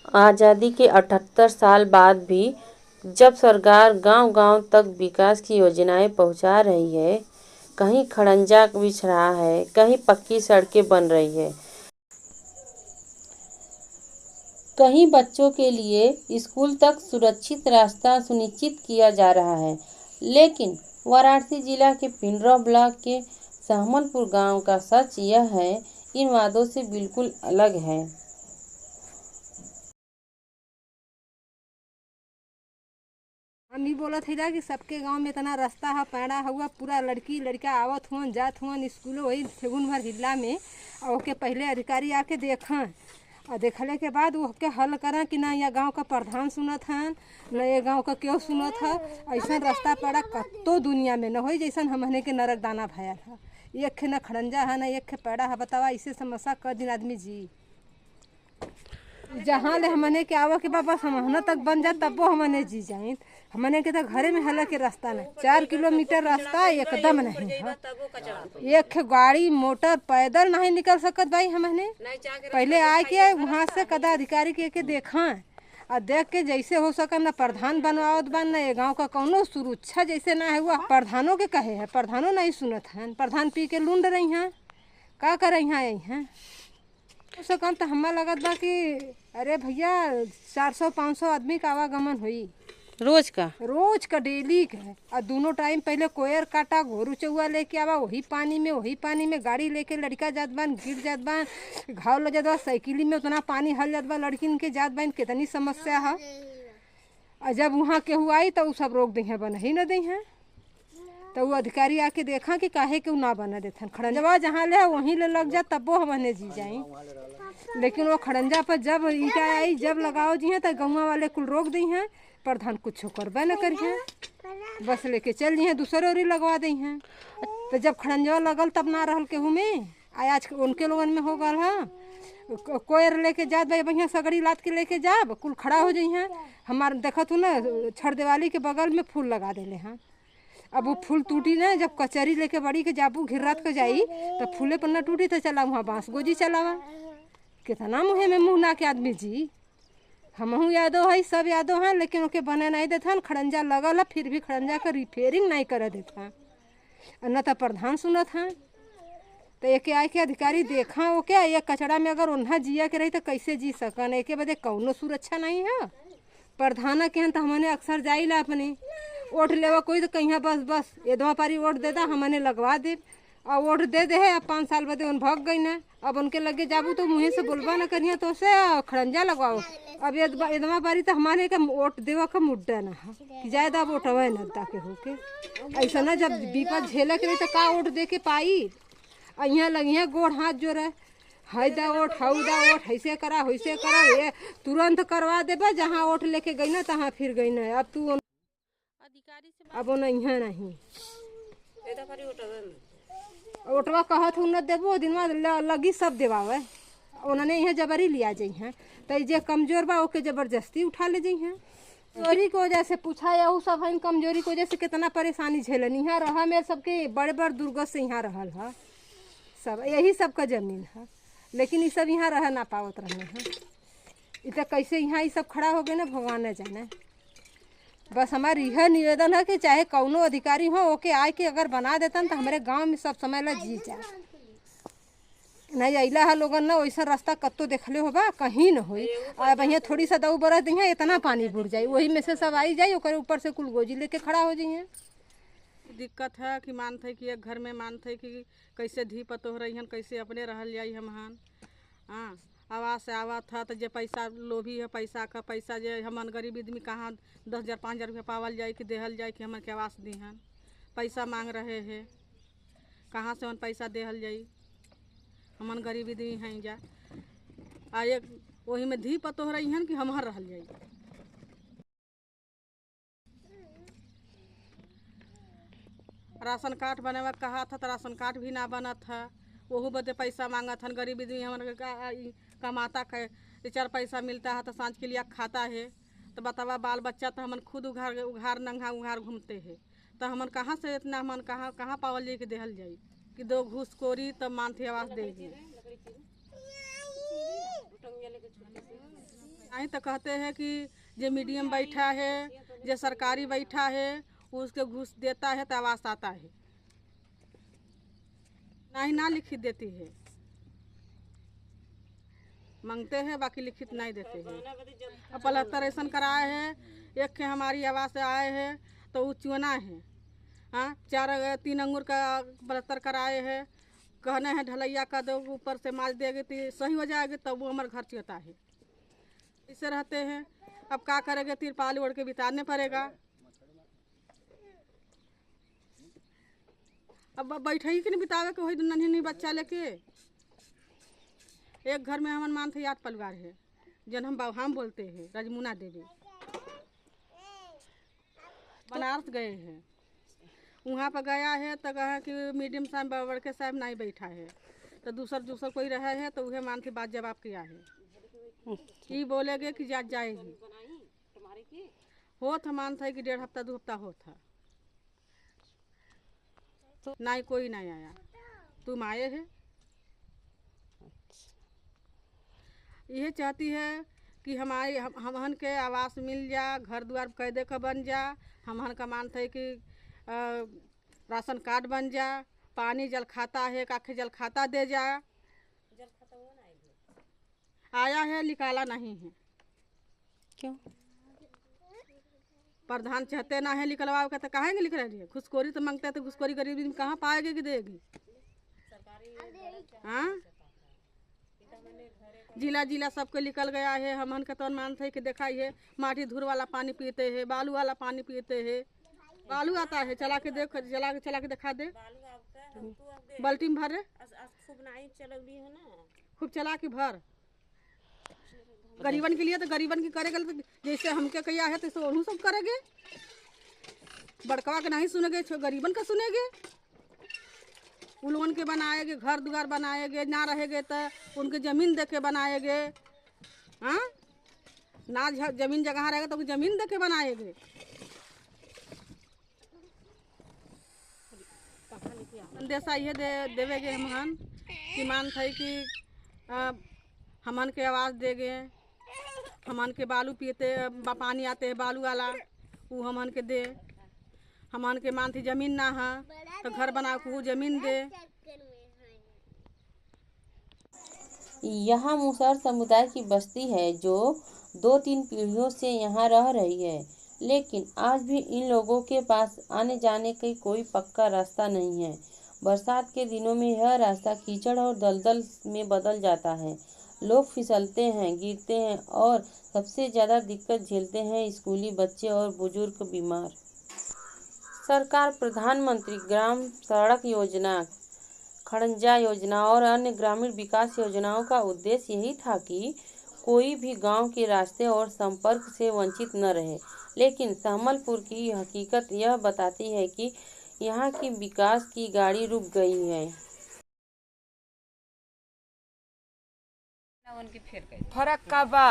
आज़ादी के 78 साल बाद भी जब सरकार गांव-गांव तक विकास की योजनाएं पहुंचा रही है, कहीं खड़ंजा बिछ रहा है, कहीं पक्की सड़कें बन रही है, कहीं बच्चों के लिए स्कूल तक सुरक्षित रास्ता सुनिश्चित किया जा रहा है, लेकिन वाराणसी जिला के पिंडरा ब्लॉक के सहमलपुर गांव का सच यह है, इन वादों से बिल्कुल अलग है। हम ही बोलत है कि सबके गांव में इतना रास्ता है, पैड़ा हुआ पूरा लड़की लड़का आवत हुआ जात हुआ स्कूल वही सेगुन भर जिला में। और ओके पहले अधिकारी आके देखा और देखले के बाद वो के हल करा कि ना यह गांव का प्रधान सुनत हन, न ये गांव का क्यों सुनत है। ऐसा रास्ता पड़ा कत्तो दुनिया में न हो जैसा हमने के नरक दाना भयल है। एक खे न खड़ंजा है न एक खे पैड़ा है, बतावा इसे समस्या क दिन आदमी जी। जहाँ ले हमने के आवा के बस हम तक बन जाए तब वो हमने जी जाए। हमने के तो घरे में हला के रास्ता नहीं, 4 किलोमीटर रास्ता एकदम नहीं है। एक गाड़ी मोटर पैदल नहीं निकल सकत भाई। हमने पहले आए के वहाँ से कदा अधिकारी के देखा और देख के जैसे हो सका ना प्रधान बनवावत बन ना ये गाँव का कौनो सुरक्षा जैसे ना है वो प्रधानों के कहे है, प्रधानों नहीं सुनत हैं। प्रधान पी के लूंड रही हैं, का कर रही हैं उससे कम तो हमें लगत बा कि अरे भैया 400-500 आदमी का आवागमन हुई रोज का डेली का। और दोनों टाइम पहले कोयर काटा घोरू चौआ लेके आवा वही पानी में गाड़ी लेके लड़का जात बान गिर जात बान, घाव लग जात बा, साइकिली में उतना पानी हल जात बा, लड़किन के जात बान कितनी समस्या है। और जब वहाँ केहू आई तो सब रोक दी हैं, बन ही न दी हैं। तो वो अधिकारी आके देखा कि काहे क्यों ना बना देथन। खड़ंजवा जहाँ ले वहीं ले लग जा तब वो हमने जी जाए। लेकिन वो खड़ंजा पर जब ईटा आई जब लगाओ जी हैं तो गाँव वाले कुल रोक दी हैं, प्रधान कुछ करबे न करी हैं, बस लेके चल दी हैं दूसरे ओरी लगवा दी हैं। तो जब खड़ंजवा लगल तब ना रहल केहू में आज उनके लोगन में हो गल है। कोयर लेके जात भाई बढ़िया सगड़ी लाद के लेके जाब कुल खड़ा हो जाइ हैं। हमारे देखत हूँ ना छड़ दिवाली के बगल में फूल लगा देले हैं। अब वो फूल टूटी ना जब कचहरी लेके बड़ी के जाबू घिर रात को जाई तो फूले पर न टूटी तो चला वहाँ बांस गोजी चलावा। कितना मुँह में मुँह ना के आदमी जी। हमहू यादो है सब यादो हैं, लेकिन ओके बने नहीं देता। खड़ंजा लगल है फिर भी खड़ंजा का रिपेयरिंग नहीं कर देता न तो प्रधान सुनत हैं। तो एक आए के अधिकारी देखा वो क्या ये कचड़ा में अगर उन्हा जिया के रही तो कैसे जी सकन। एक बदे कौनो सुरक्षा नहीं है। प्रधान के तो हमने अक्सर जाइला अपने वोट लेवा कोई तो कहीं बस एदवा पारी वोट दे दा हमने लगवा दे और वोट दे दे है। अब 5 साल बदे उन भाग गई ना, अब उनके लगे जाबू तो मुँह से बोलबा न करिए तो से खड़ंजा लगवाओ। अब एदवा पारी तो हमारे का वोट देवा का मुद्दा ना है कि ज्यादा वोट हवे नद्दा के होके ऐसा ना जब विपद झेले के रही तो का वोट दे के पाई। यहाँ लगिए गोड़ हाथ जोड़े हैदा वोट हौदा वोट ऐसे करा वैसे करा ये तुरंत करवा देबा। जहाँ वोट लेके गई ना तहाँ फिर गई ना। अब तू अधिकारी से अब नहीं है नहीं ओटवा कहत हूँ न देबो दिन लगी सब देवावे उन्होंने यहाँ जबरी लिया जाइ हैं। तो जे कमजोर बा ओके जबरदस्ती उठा ले जाइ हैं। चोरी की वजह से पूछा यू सब है कमजोरी की वजह से कितना परेशानी झेलनी है रहा मेरे सबके बड़े बड़े दुर्गत से यहाँ रहल है सब यही सबका जमीन है, लेकिन ये सब यहाँ रह ना पावत रहने हैं। इतना कैसे यहाँ ये सब खड़ा हो गए ना भगवान ने जाने। बस हमारी यह निवेदन है कि चाहे कौनो अधिकारी हो ओके आए के अगर बना देता तो हमारे गांव में सब समय ला जी जाए। नहीं अला है लोगन ना वैसा रास्ता कत्तो देखले होबा कहीं न होई। अब यहाँ थोड़ी सा दऊ बरस दी है इतना पानी बुड़ जाये वही में से सब आई जाये ओकर ऊपर से कुल गोजी लेके खड़ा हो जाइए। दिक्कत है कि मानते कि एक घर में मानते कि कैसे धी पतो रही हन कैसे अपने रहल जाई हम हन। हाँ आवास से आवत था तो जे पैसा लोभी है पैसा का पैसा जे हमन गरीब आदमी कहाँ 10,000 5,000 रुपया पावल जाए कि देहल जाए कि हमन के आवास दी हन। पैसा मांग रहे हैं कहाँ से हम पैसा देहल जाई। हमन गरीब आदमी हैं जा आ एक वही में धी पतो रही हन कि हम रहल जाई। राशन कार्ड बने कहा था तो राशन कार्ड भी ना बना था, वहू बदे पैसा मांगा था। गरीब आदमी हमारे कमाता है 4 पैसा मिलता है तो सांझ के लिए खाता है। तो बतावा बाल बच्चा तो हमन खुद उघार नंगा उघार घूमते हैं तो हमन कहाँ से इतना हमन कहाँ पावल जाए कि देहल जाए कि 2 घूसखोरी तब मानते आवास देगी। नहीं तो कहते हैं कि जो मीडियम बैठा है, जो सरकारी बैठा है, उसके घूस देता है तो आवास आता है, नहीं ना लिखित देती है, मांगते हैं बाकी लिखित नहीं देते हैं। अब 75 ऐसा कराए हैं, एक के हमारी आवास से आए हैं तो वो चुना है। हाँ, 3 अंगूर का 72 कराए हैं, कहने हैं ढलैया का दो, ऊपर से माल देगी तो सही हो जाएगी, तब वो हमारे घर चुता है। इसे रहते हैं, अब क्या करेंगे, तिरपाल ओढ़ के बिताने पड़ेगा। अब बैठे ही कि नहीं बितावे के, वही नन्ही नहीं बच्चा लेके। एक घर में हमन मान थे 8 परिवार है, जन हम बोलते हैं रजमुना देवी। बनारस गए हैं, वहाँ पर गया है तो कहा कि मीडियम साहब बड़के साहब नहीं बैठा है, तो दूसर कोई रहा है तो वह मान थे बात जवाब किया है, ये बोलेगे कि जात जाएगी। हो था मान था कि 1.5 हफ्ता 2 हफ्ता हो था, नहीं कोई नहीं आया। तुम आए है, यह चाहती है कि हमारी हमहन के आवास मिल जा, घर द्वार कैदे का बन जा, हमहन का मानते है कि राशन कार्ड बन जा, पानी जल खाता है काखे जल खाता दे जा। आया है, निकाला नहीं है। क्यों? प्रधान चाहते ना है निकलवाओ का, तो कहेंगे लिख रहे हैं। घुसखोरी तो मांगते हैं, तो घुसखोरी गरीबी कहाँ पाएगी कि देगी। हाँ, जिला सबको निकल गया है। हमन का तो मानते है कि देखा है, माटी धूल वाला पानी पीते हैं, बालू वाला पानी पीते हैं। बालू आता है, चला के देख, चला के दिखा दे, बाल्टी में भरे खूब चला के भर। गरीबन के लिए तो गरीबन की करेगा, तो जैसे हमके कहिया है तो वही सब करेंगे। बड़कवा के नहीं सुनेगे, गरीबन का सुनेगे। उन के बनाएगे, घर द्वार बनाएगे, ना रहेगे तो उनके जमीन दे के बनाएगे। हाँ, ना जमीन जगह रहेगा तो जमीन दे के बनाएगे। संदेशा ये देवेगे हमहन कि मान थे कि हमन के आवाज़ देगे, हमन के बालू पीते पानी आते है बालू वाला, वो हमन के दे। हमन के मान थी जमीन ना है तो घर बना के वो जमीन दे। यहाँ मुसहर समुदाय की बस्ती है जो 2-3 पीढ़ियों से यहाँ रह रही है, लेकिन आज भी इन लोगों के पास आने जाने का कोई पक्का रास्ता नहीं है। बरसात के दिनों में यह रास्ता कीचड़ और दलदल में बदल जाता है। लोग फिसलते हैं, गिरते हैं और सबसे ज़्यादा दिक्कत झेलते हैं स्कूली बच्चे और बुजुर्ग बीमार। सरकार प्रधानमंत्री ग्राम सड़क योजना, खड़ंजा योजना और अन्य ग्रामीण विकास योजनाओं का उद्देश्य यही था कि कोई भी गांव के रास्ते और संपर्क से वंचित न रहे। लेकिन सहमलपुर की हकीकत यह बताती है कि यहाँ की विकास की गाड़ी रुक गई है। फर्क का बा,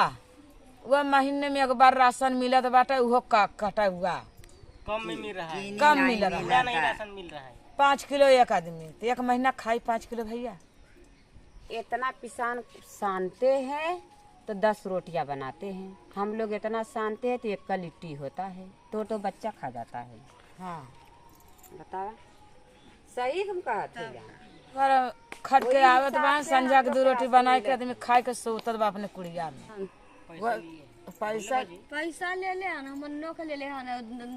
वह महीने में एक बार राशन मिलत बाटे, उहो कटा हुआ कम में मिल रहा है, कम मिल रहा है। नहीं राशन मिल रहा है। 5 किलो एक आदमी, तो एक महीना खाई 5 किलो भैया। इतना पिसान सानते हैं तो 10 रोटियां बनाते हैं। हम लोग इतना सानते हैं तो 1 का लिट्टी होता है, तो बच्चा खा जाता है। हाँ, बतावा सही हम कहते हैं। पर खट के आवत बा, संझा के 2 रोटी बनाए के आदमी खाए के सोतत बा अपने कुड़िया में। पैसा ले ले हन, हमन नो के ले ले हन,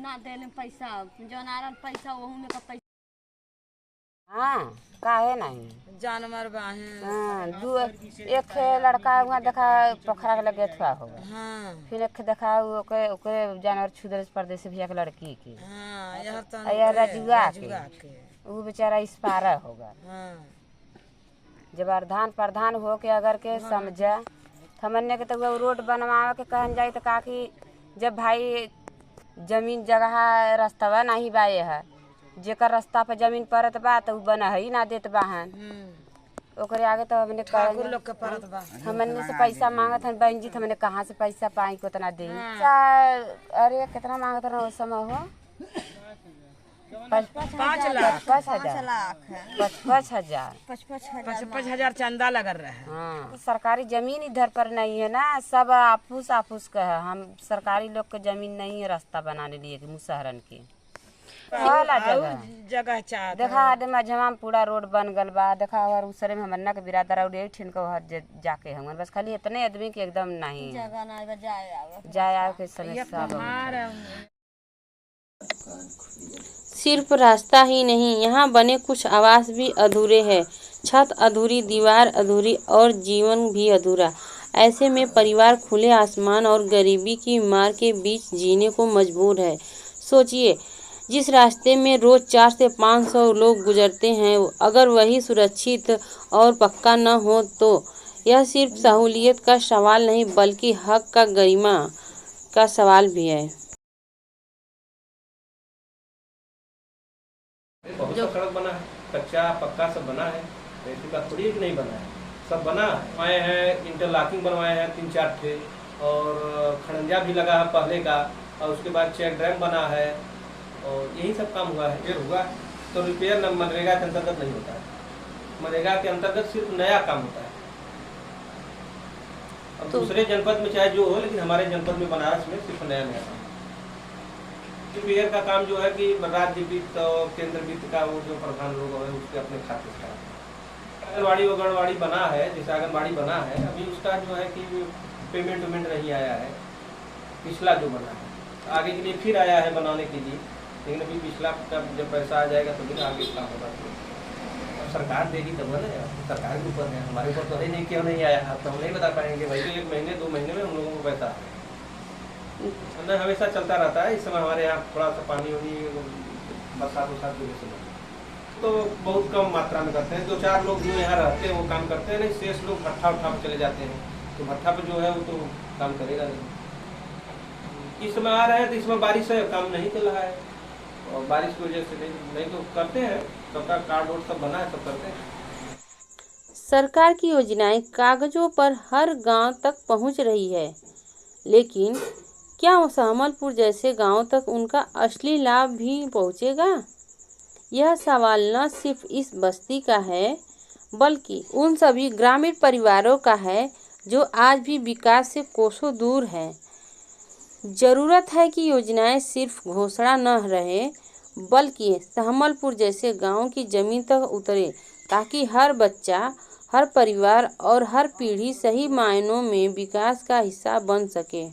ना देले पैसा, जौन आरन पैसा ओहू में का पैसा। हाँ, काहे नहीं जानवर बा है। हाँ, एक लड़का वहाँ देखा पोखरा के लगे था होगा। हाँ, फिर एक देखा ओके जानवर छुदर परदेसी भैया के लड़की की। हाँ, यह तो रजुआ के वो बेचारा इस पारा होगा। हाँ, जब प्रधान हो के अगर के समझा हमने के तो वो रोड बनवावे के कहन जाए तो का कि जब भाई जमीन जगह रास्ता नहीं बाए है, जेकर रास्ता पे जमीन परत बा तो बना ही ना देत बाहन, ओकरे आगे तो हमने ठाकुर लोग के परत बा। हमने से पैसा मांगत हन बहन जी, हमने कहाँ से पैसा पाई को उतना दे। अरे कितना मांगत रहा उस समय हो 5 लाख 55,000 55,000 चंदा लग रहा है। हाँ, तो सरकारी जमीन इधर पर नहीं है ना, सब आफूस आफूस का है। हम सरकारी लोग के जमीन नहीं है रास्ता बनाने लिए कि मुसहरन के वाला जगह चाह देखा आदमी जमा पूरा रोड बन गल बा। देखा और उसरे में हमन्ना के बिरादर और यही ठिन को जाके हम बस खाली इतने आदमी के एकदम नहीं जगह नहीं जाए आवे के समस्या सिर्फ रास्ता ही नहीं, यहाँ बने कुछ आवास भी अधूरे हैं। छत अधूरी, दीवार अधूरी और जीवन भी अधूरा। ऐसे में परिवार खुले आसमान और गरीबी की मार के बीच जीने को मजबूर है। सोचिए, जिस रास्ते में रोज 400 से 500 लोग गुजरते हैं, अगर वही सुरक्षित और पक्का न हो तो यह सिर्फ सहूलियत का सवाल नहीं बल्कि हक का, गरिमा का सवाल भी है। बहुत सा सड़क बना है, कच्चा पक्का सब बना है, ऐसी बात थोड़ी नहीं बना है, सब बना बनवाए हैं, इंटरलॉकिंग बनवाए हैं 3-4 ठे, और खड़ंजा भी लगा है पहले का, और उसके बाद चेक डैम बना है, और यही सब काम हुआ है। रिपेयर हुआ तो रिपेयर मनरेगा के अंतर्गत नहीं होता है, मनरेगा के अंतर्गत सिर्फ नया काम होता है। अब तो दूसरे जनपद में चाहे जो हो, लेकिन हमारे जनपद में बनारस में सिर्फ नया काम। रिपेयर का काम जो है कि राज्य वित्त और केंद्र वित्त का वो जो प्रधान लोग है उसके अपने खाते से आंगनबाड़ी बना है, जैसे आंगनबाड़ी बना है, अभी उसका जो है कि पेमेंट नहीं आया है, पिछला जो बना है आगे के लिए फिर आया है बनाने के लिए, लेकिन अभी पिछला का जब पैसा आ जाएगा तो फिर आगे काम होगा। अब सरकार देगी तब ना, सरकार के ऊपर है, हमारे ऊपर तो है नहीं, क्यों नहीं आया तो हम नहीं बता पाएंगे भाई। 1 महीने 2 महीने में हम लोगों को पैसा न हमेशा चलता रहता है। इस समय हमारे यहाँ थोड़ा सा पानी बरसात की वजह से तो बहुत कम मात्रा में करते हैं। 2-4 लोग जो यहाँ रहते हैं वो काम करते हैं, नहीं शेष लोग भट्ठा उठा पर चले जाते हैं, तो भट्ठा पर जो है वो तो काम करेगा नहीं। इस समय आ रहा है तो इसमें बारिश है, काम नहीं चल रहा है, और बारिश की वजह से नहीं तो करते हैं, सबका कार्ड वोट सब बना है, सब करते हैं। सरकार की योजनाएं कागजों पर हर गांव तक पहुंच रही है, लेकिन क्या वो सहमलपुर जैसे गांव तक उनका असली लाभ भी पहुंचेगा? यह सवाल न सिर्फ इस बस्ती का है बल्कि उन सभी ग्रामीण परिवारों का है जो आज भी विकास से कोसों दूर हैं। जरूरत है कि योजनाएं सिर्फ घोषणा न रहे बल्कि सहमलपुर जैसे गांव की जमीन तक उतरे, ताकि हर बच्चा, हर परिवार और हर पीढ़ी सही मायनों में विकास का हिस्सा बन सके।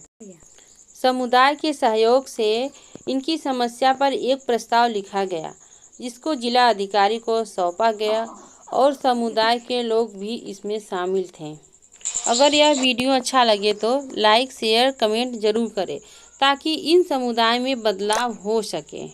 समुदाय के सहयोग से इनकी समस्या पर एक प्रस्ताव लिखा गया, जिसको जिला अधिकारी को सौंपा गया और समुदाय के लोग भी इसमें शामिल थे। अगर यह वीडियो अच्छा लगे तो लाइक, शेयर, कमेंट जरूर करें ताकि इन समुदाय में बदलाव हो सके।